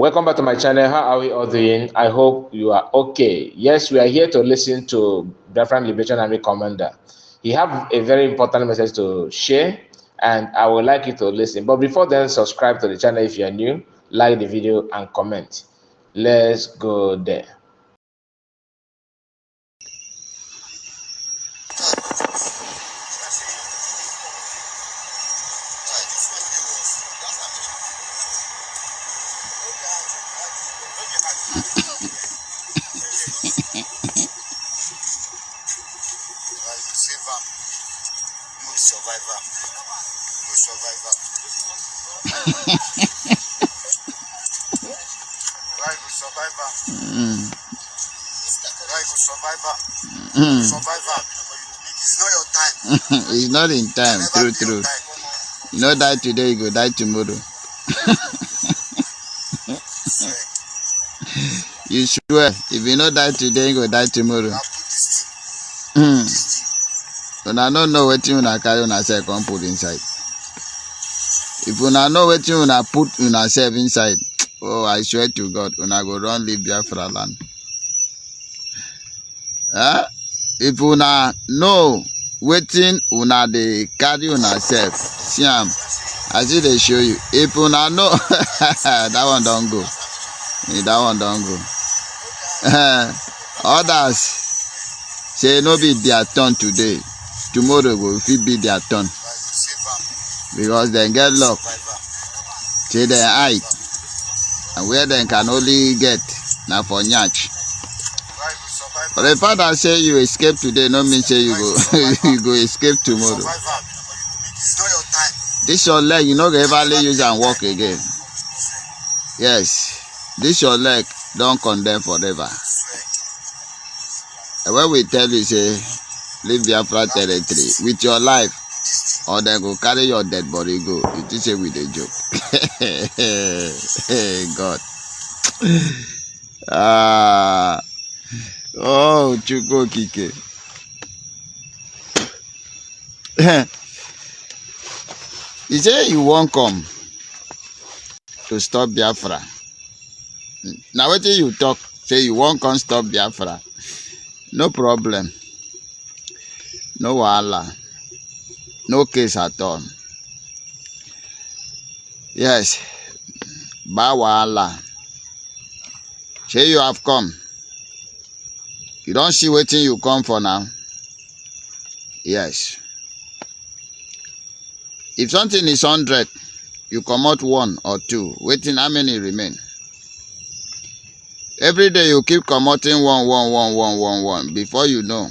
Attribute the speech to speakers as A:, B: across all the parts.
A: Welcome back to my channel. How are we all doing? I hope you are okay. Yes, we are here to listen to Biafran Liberation Army Commander. He have a very important message to share, and I would like you to listen. But before then, subscribe to the channel if you are new, like the video, and comment. Let's go there.
B: It's not in time. True. You know, die today, you go die tomorrow. You swear, if you not die today, you go die tomorrow. When I don't know what you carry on say, come put inside. If you know what you put yourself inside, oh, I swear to God, when I go run leave Biafra land. If you know wetin una dey carry una self, see am, I see they show you. If una know, that one don't go. That one don't go. Others say no be their turn today. Tomorrow will fit be their turn. Because they get luck. Say they hide. And where they can only get now for nyach. But the fact that say you escape today, no mean say you go you go escape tomorrow. This your leg, you know, ever use and walk again. Yes, this your leg don't condemn forever. And when we tell you say leave Biafra territory with your life, or they go carry your dead body go, you just say with a joke. Hey God. Oh, Chuko Kike. You say you won't come to stop Biafra. Now what do you talk? Say you won't come stop Biafra. No problem. No wahala. No case at all. Yes. Ba wahala. Say you have come. You don't see waiting you come for now. Yes. If something is 100, you come out 1 or 2. Waiting, how many remain? Every day you keep commoting 1. Before you know,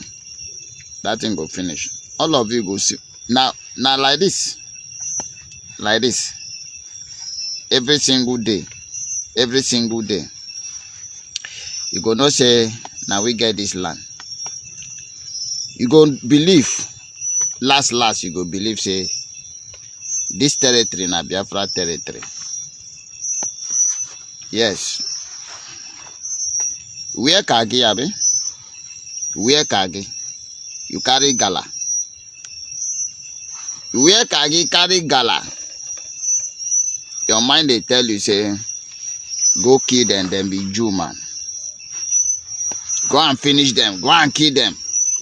B: that thing go finish. All of you go see. Now like this. Every single day. You go not say, now we get this land. You go believe. Last you go believe say this territory na Biafra territory. Yes. Where Kagi abi? Where Kagi? You carry gala. Where Kagi carry gala? Your mind they tell you say go kill them, then be Jew man. Go and finish them. Go and kill them.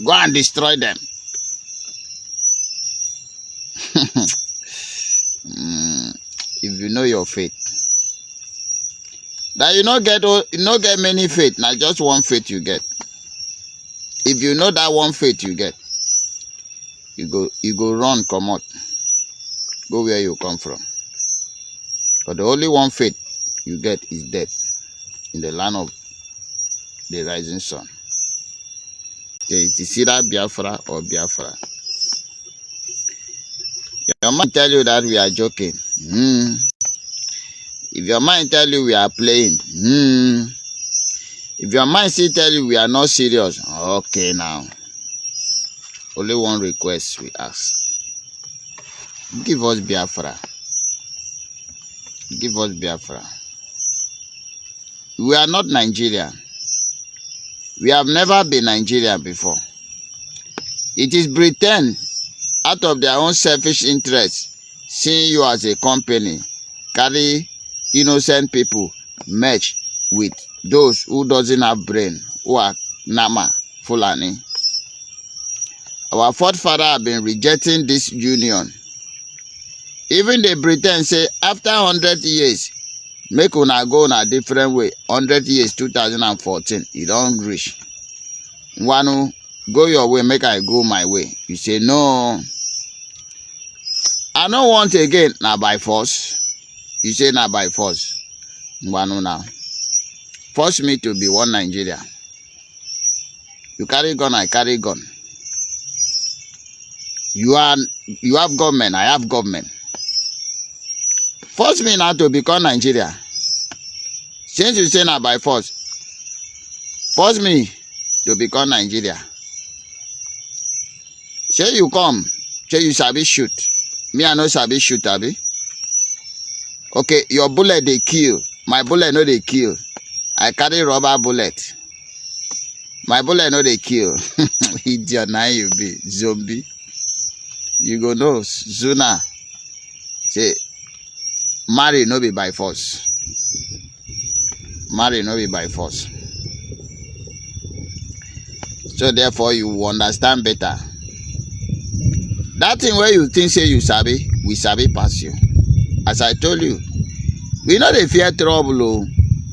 B: Go and destroy them. If you know your faith, that you not get many faith. Now just one faith you get. If you know that one faith you get, you go run, come out, go where you come from. But the only one faith you get is death in the land of the rising sun. It is either Biafra or Biafra. Your mind tell you that we are joking. If your mind tell you we are playing. If your mind still tell you we are not serious. Okay now. Only one request we ask. Give us Biafra. Give us Biafra. We are not Nigeria. We have never been Nigeria before. It is Britain, out of their own selfish interest, seeing you as a company, carry innocent people, merge with those who doesn't have brain, who are Nama, Fulani. Our forefathers have been rejecting this union. Even they pretend say after 100 years, make una go in a different way. 100 years, 2014, you don't reach. Wanu, go your way, make I go my way. You say no. I don't want again, now by force. You say now by force. Wanu now. Force me to be one Nigeria. You carry gun, I carry gun. You have government, I have government. Force me now to become Nigeria. Since you say now by force, force me to become Nigeria. Say you come, say you sabi shoot. Me I no sabi shoot, abi. Okay, your bullet they kill. My bullet no they kill. I carry rubber bullet. My bullet no they kill. Idiot, now you be zombie. You go know sooner. Say marry no be by force. Marry no be by force. So therefore you will understand better. That thing where you think say you sabi, we sabi pass you. As I told you, we know they fear trouble, oh.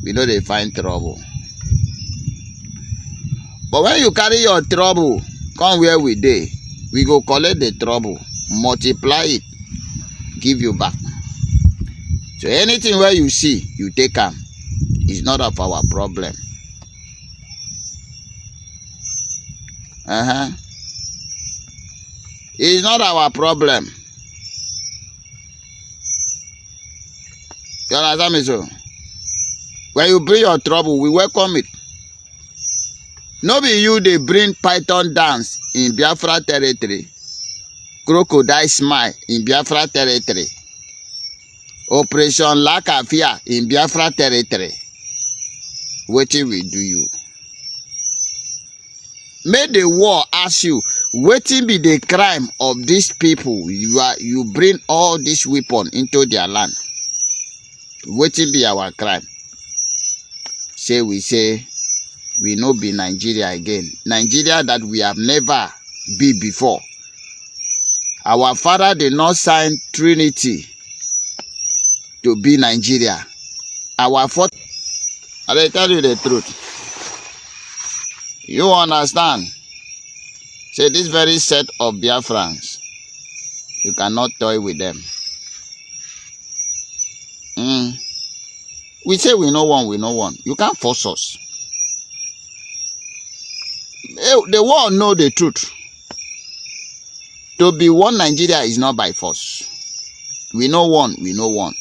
B: We know they find trouble. But when you carry your trouble, come where we dey, we go collect the trouble, multiply it, give you back. So anything where you see, you take am. It's not of our problem. It's not our problem. You understand me, so? When you bring your trouble, we welcome it. No be you they bring python dance in Biafra territory, crocodile smile in Biafra territory, Operation Lakafia in Biafra territory. Wetin we do you? May the war ask you, wetin be the crime of these people? You bring all this weapon into their land. Wetin be our crime? Say we no be Nigeria again. Nigeria that we have never be before. Our father did not sign Trinity to be Nigeria. Our fourth, I tell you the truth. You understand? Say this very set of Biafrans, you cannot toy with them. We say we no one, we no one. You can't force us. The world know the truth. To be one Nigeria is not by force. We know one, we know one.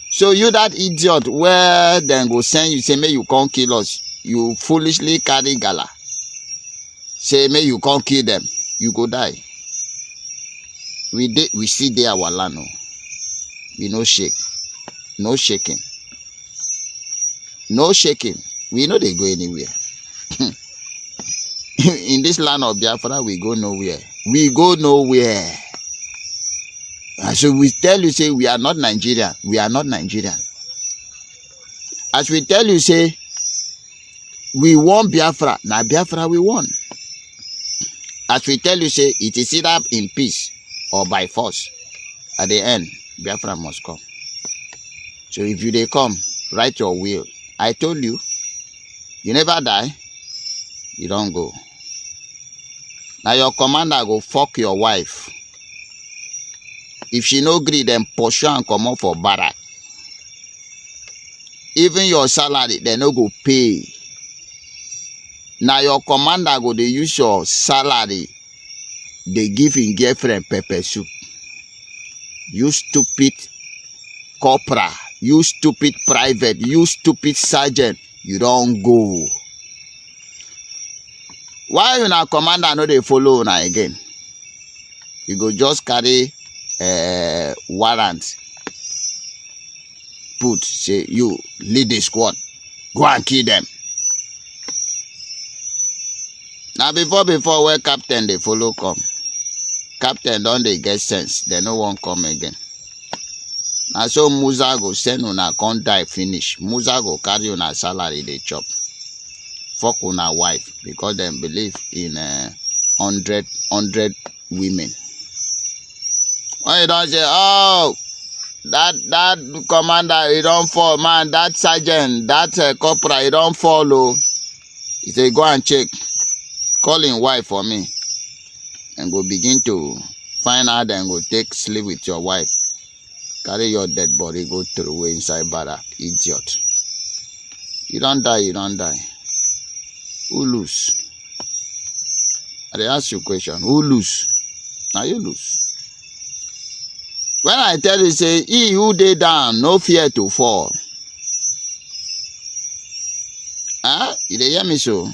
B: So you that idiot where then go send you, say may you can't kill us. You foolishly carry gala. Say may you can't kill them. You go die. We see there our land. No. We no shake. No shaking. No shaking. We know they go anywhere. In this land of Biafra, we go nowhere. We go nowhere. So we tell you, say, we are not Nigerian. We are not Nigerian. As we tell you, say, we won Biafra. Now Biafra we won. As we tell you, say, it is either in peace or by force. At the end, Biafra must come. So if they come, write your will. I told you, you never die, you don't go. Now your commander go fuck your wife. If she no agree, then pursue and come out for barrack. Even your salary, they no go pay. Now your commander go they use your salary, they give him girlfriend pepper soup. You stupid corporal, you stupid private, you stupid sergeant, you don't go. Why you now commander no they follow now again? You go just carry warrant. Put say you lead the squad. Go and kill them. Now before where captain they follow come. Captain don't they get sense. They no one come again. Na so Musa go send una come die finish. Musa go carry una salary dey chop. Fuck una wife because them believe in 100 women. When you don't say, oh, that commander, he don't fall, man, that sergeant, that corporal, he don't follow. He say, go and check. Call him wife for me. And go begin to find out and go take sleep with your wife. Carry your dead body, go throw away inside barrack. Idiot. You don't die, you don't die. Who lose? I ask you a question. Who lose? Now you lose. When I tell you, say, he who dey down, no fear to fall. Huh? You dey hear me so?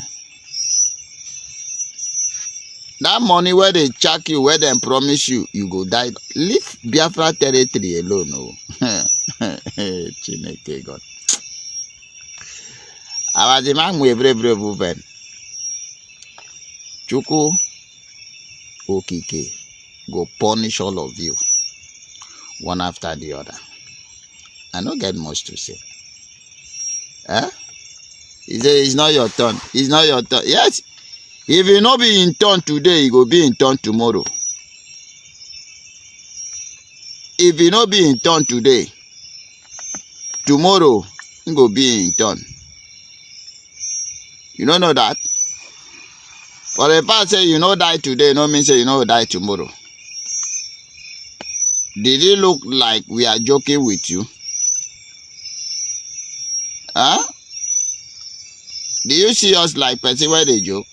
B: That money where they check you, where they promise you, you go die. Leave Biafra territory alone. No. Chineke God. I was the man with brave woman. Chuku Okike go punish all of you, one after the other. I don't get much to say. Eh? He say it's not your turn. It's not your turn. Yes. If you not be in turn today, you go be in turn tomorrow. If you not be in turn today, tomorrow you go be in turn. You don't know that? But if I say you no die today, no mean say you no die tomorrow. Did it look like we are joking with you? Huh? Do you see us like person where they joke?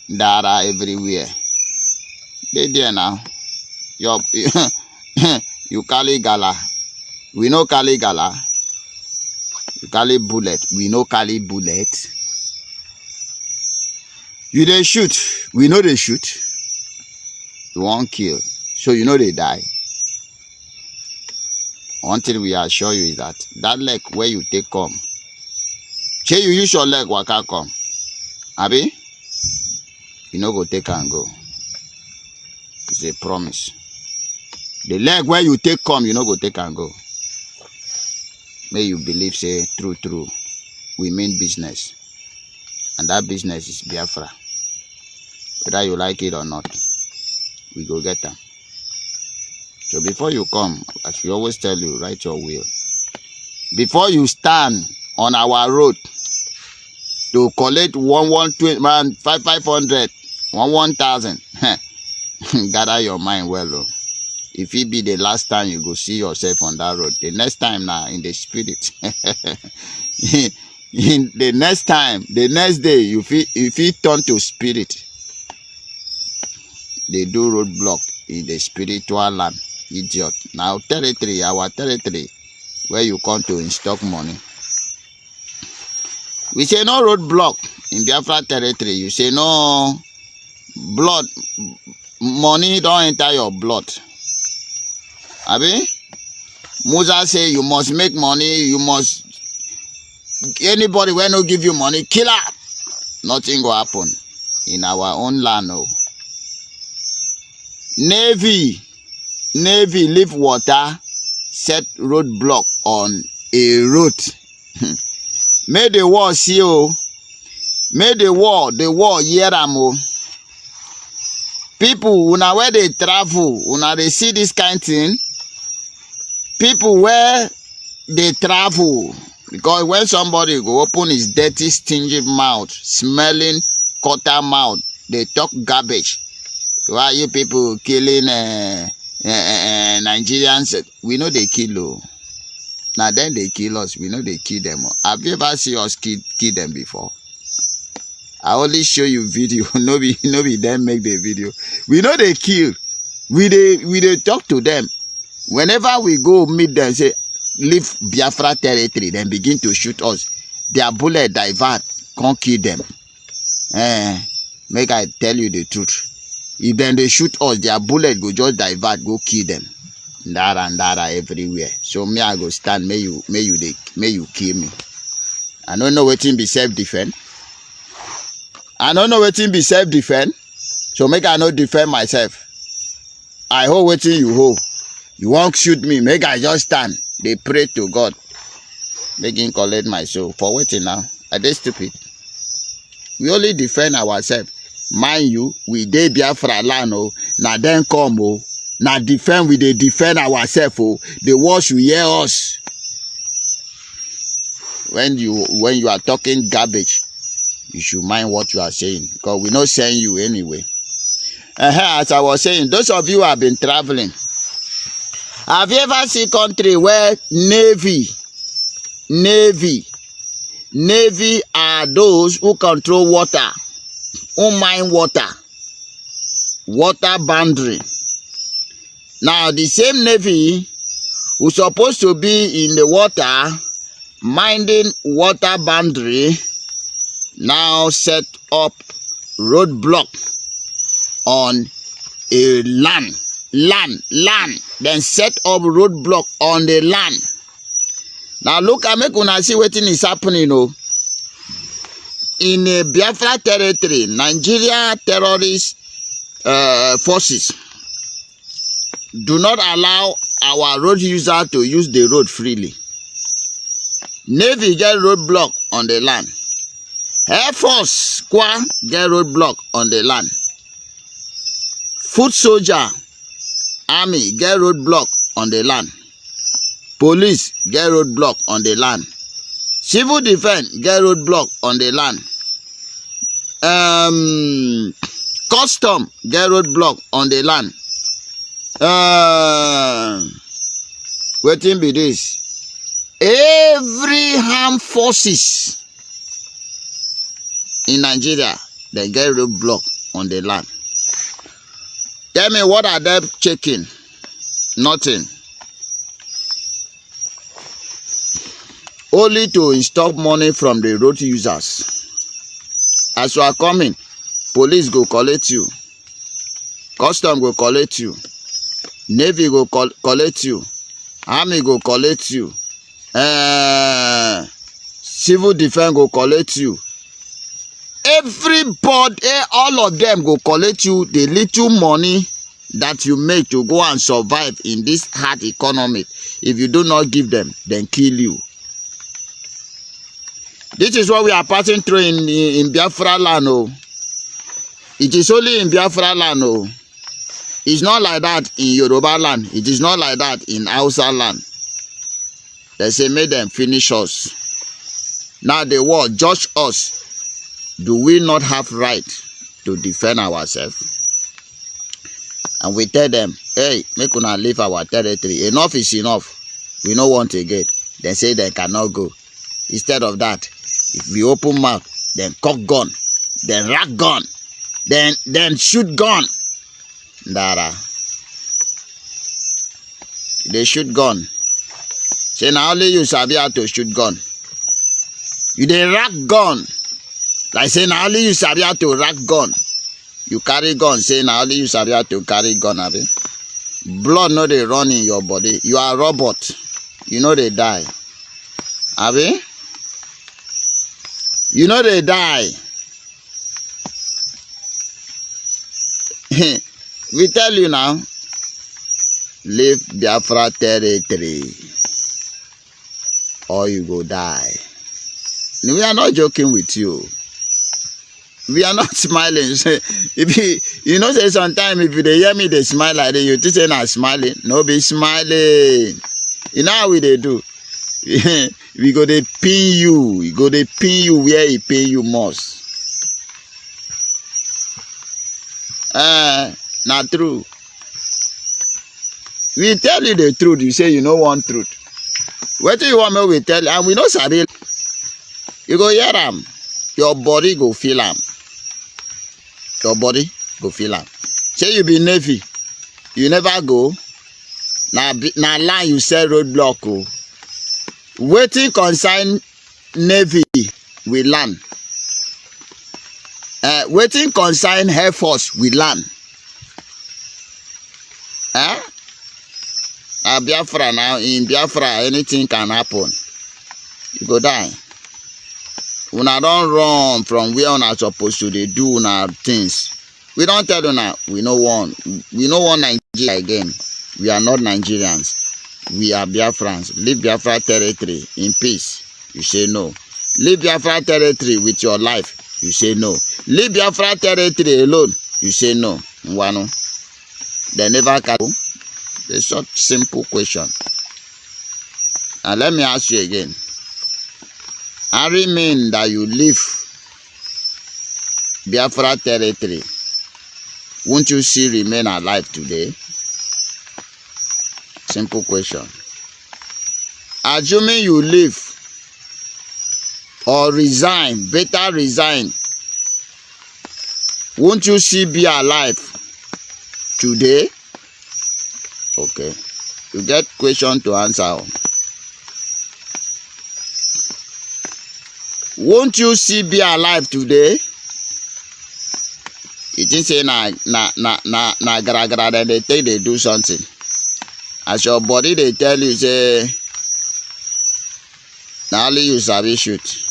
B: That are everywhere. They there now. You carry gala. We no carry gala. You carry bullet. We no carry bullet. You they shoot. We know they shoot. You won't kill. So you know they die. One thing we assure you is that leg where you take come. Say you use your leg, waka come. Abi? You no go take and go. It's a promise. The leg where you take come, you no go take and go. May you believe, say, true. We mean business. And that business is Biafra. Whether you like it or not, we go get them. So before you come, as we always tell you, write your will. Before you stand on our road to collect 500, 1,000, gather your mind well. If it be the last time you go see yourself on that road, the next time now in the spirit. In the next time, the next day, you feel turn to spirit. They do roadblock in the spiritual land. Idiot. Now territory, our territory, where you come to in stock money. We say no roadblock in Biafra territory. You say no blood, money don't enter your blood. Abi? Musa say you must make money, you must, anybody when no give you money, kill her. Nothing will happen in our own land. No. Navy leave water, set roadblock on a road. May the war see you. May the war hear am. People, una where they travel, una they see this kind thing. People where they travel, because when somebody go open his dirty, stingy mouth, smelling cutter mouth, they talk garbage. Why you people killing Nigerians? We know they kill. Now then they kill us. We know they kill them. Have you ever seen us kill them before? I only show you video. No be them make the video. We know they kill. We they talk to them. Whenever we go meet them, say leave Biafra territory, then begin to shoot us. Their bullet divert, can't kill them. Make I tell you the truth. If then they shoot us, their bullet go just divert, go kill them. Dara everywhere. So me I go stand, may you kill me. I don't know what be self-defense. I don't know what be self-defense. So make I not defend myself. I hold what you hold. You won't shoot me, make I just stand. They pray to God. Make him collect my soul. For waiting now. Are they stupid? We only defend ourselves. Mind you, we dey Biafra land, oh. Now then come, oh. Now defend, we dey defend ourselves, oh. The world should hear us. When you are talking garbage, you should mind what you are saying. Because we not send you anyway. As I was saying, those of you who have been traveling, have you ever seen country where Navy are those who control water, who mine water boundary. Now the same Navy who's supposed to be in the water, minding water boundary, now set up roadblock on a land, then set up roadblock on the land. Now look, I make una see wetin is happening, oh. In a Biafra territory, Nigeria terrorist forces do not allow our road user to use the road freely. Navy get roadblock on the land. Air Force get roadblock on the land. Foot soldier, army get roadblock on the land. Police get roadblock on the land. Civil defense get roadblock on the land. Custom get roadblock on the land. Wetin be this? Every armed forces in Nigeria, they get roadblock on the land. Tell me, what are they checking? Nothing. Only to install money from the road users. As you are coming, police go collect you. Custom go collect you. Navy go collect you. Army go collect you. Civil defense go collect you. Everybody, all of them go collect you the little money that you make to go and survive in this hard economy. If you do not give them, then kill you. This is what we are passing through in Biafra land. Oh. It is only in Biafra land. Oh. It's not like that in Yoruba land. It is not like that in Hausa land. They say, make them finish us. Now the world judge us. Do we not have right to defend ourselves? And we tell them, hey, make una leave our territory. Enough is enough. We don't want again. They say they cannot go. Instead of that, if we open mouth, then cock gun, then rack gun, then shoot gun. Dara. They shoot gun. Say now only you sabi how to shoot gun. You dey rack gun. Like say now only you sabi how to rack gun. You carry gun. Say now only you sabi how to carry gun. Abi. Blood no dey run in your body. You are a robot. You know they die. Abi. You know they die. We tell you now, leave Biafra territory or you go die. We are not joking with you. We are not smiling. If you know, say sometimes if they hear me, they smile like that. You think they're not smiling? No, be smiling. You know how we they do? We go they pin you. We go they pin you where he pay you most. Not true. We tell you the truth. You say you know one truth. What do you want me we tell you? And we know sabi. You go hear them. Your body go feel them. Your body go feel them. Say you be Navy. You never go. Now line you say roadblock. Oh. Waiting consign Navy we land. Waiting consign Air Force we land. Biafra now, in Biafra anything can happen. You go die. Una don't run from where una supposed to they do una things. We don't tell una we no want Nigeria again. We are not Nigerians. We are Biafrans. Leave Biafra territory in peace. You say no. Leave Biafra territory with your life. You say no. Leave Biafra territory alone. You say no. Nwanu. They never can. A short, simple question. And let me ask you again. I mean that you leave Biafra territory. Won't you still remain alive today? Simple question. Assuming you leave or resign, better resign, won't you still be alive today? Okay. You get question to answer. Won't you still be alive today? You think say na gara gara then they think they do something. As your body they tell you say na only you sabi shoot.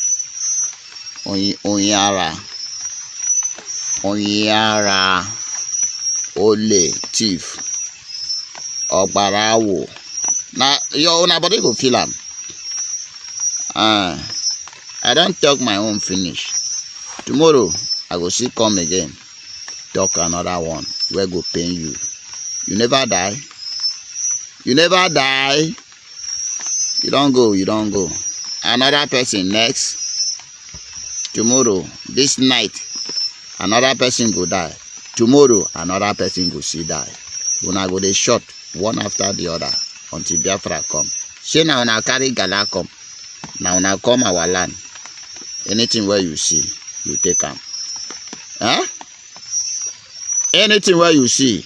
B: Onyara, ole, thief, ogbarawo. Na your own body go feel am. I don't talk my own finish. Tomorrow I go still come again. Talk another one where go pain you. You never die. You never die. You don't go. Another person next. Tomorrow, this night, another person go die. Tomorrow, another person go see die. When I go they shot one after the other until Biafra come. Say now when I carry gala come. Now when I come our land. Anything where you see, you take them. Huh? Anything where you see,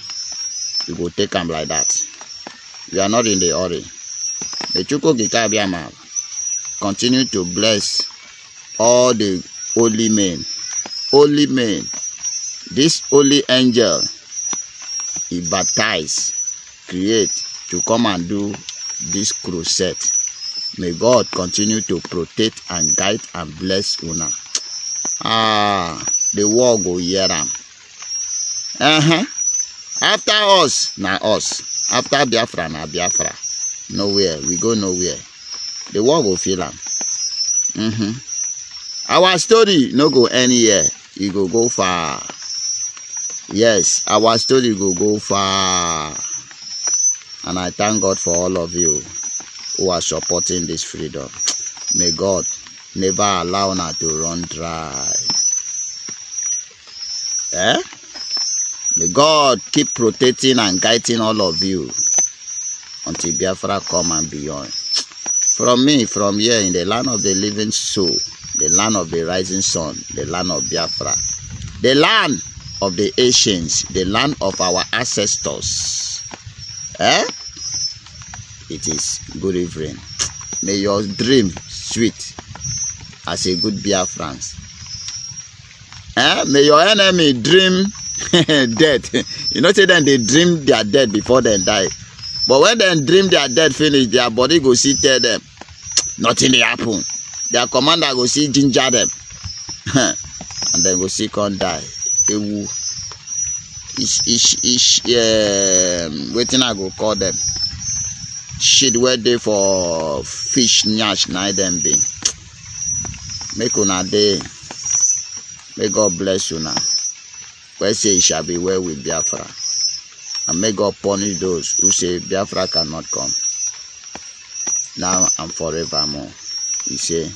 B: you go take them like that. You are not in the hurry. The Chuko Gikabiama continue to bless all the holy men. Holy men. This holy angel, he baptized, create to come and do this crusade. May God continue to protect and guide and bless una. The war go hear am. After us, na us. After Biafra, na Biafra. Nowhere, we go nowhere. The war go feel am. Our story no go anywhere. E go far. Yes, our story go far. And I thank God for all of you who are supporting this freedom. May God never allow una to run dry. May God keep protecting and guiding all of you until Biafra come and beyond. From me, from here in the land of the living soul, the land of the rising sun, the land of Biafra, the land of the ancients, the land of our ancestors. It is good evening. May your dream sweet as a good Biafran. May your enemy dream death. You know, say then they dream their death before they die. But when they dream their death finish, their body go see tell them nothing will happen. Their commander go see ginger them. And then go see come die. Waiting I go call them. Shit where they for fish nyash na them be. Make una day. May God bless you now. Where say it shall be well with Biafra. And may God punish those who say Biafra cannot come. Now and forevermore. He say.